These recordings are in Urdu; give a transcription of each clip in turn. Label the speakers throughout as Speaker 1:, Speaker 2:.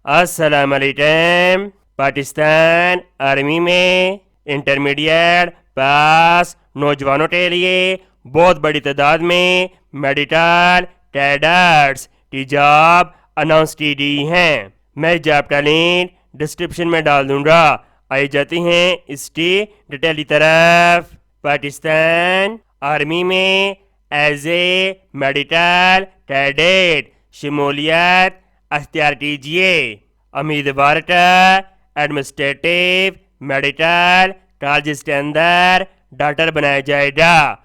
Speaker 1: السلام علیکم۔ پاکستان آرمی میں انٹرمیڈیٹ پاس نوجوانوں کے لیے بہت بڑی تعداد میں میڈیکل کیڈرز کی جاب اناؤنس کی گئی ہیں۔ میں جاب کا لنک ڈسکرپشن میں ڈال دوں گا۔ آئی جاتی ہیں اس کی ڈیٹیل کی طرف۔ پاکستان آرمی میں ایز اے میڈیکل کیڈٹ شمولیت اختیار کیجیے۔ امیدوار کا ایڈمنسٹریٹو میڈیکل کالجز کے اندر ڈاکٹر بنایا جائے گا۔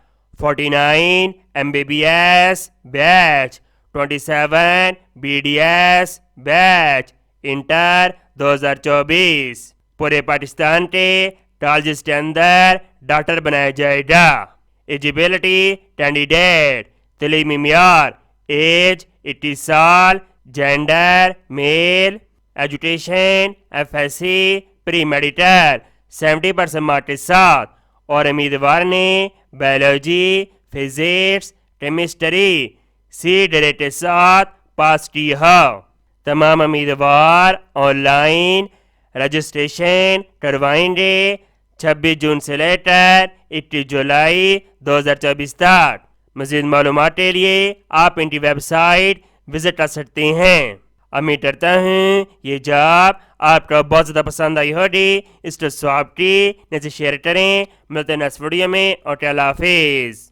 Speaker 1: 49 MBBS بیچ، 27 BDS بیچ، انٹر 2024 پورے پاکستان کے کالجز کے اندر ڈاکٹر بنایا جائے گا۔ ایجیبلٹی کینڈیڈیٹ، تعلیمی معیار ایج 21 سال، gender male, education FSc pre medical 70% mark کے ساتھ، اور امیدوار نے biology, physics, chemistry C grade کے ساتھ پاس کی ہو۔ تمام امیدوار آن لائن رجسٹریشن کروائیں گے 26 جون سے لے کر 21 جولائی 2024 تک۔ مزید معلومات کے لیے آپ ان کی ویب سائٹ وزٹ کر سکتے ہیں۔ امید کرتا ہوں یہ جاب آپ کو بہت زیادہ پسند آئی ہوگی۔ اس کو سواب کی نیچے شیئر کریں۔ ملتے ہیں نیکسٹ ویڈیو میں۔ اوکے، اللہ حافظ۔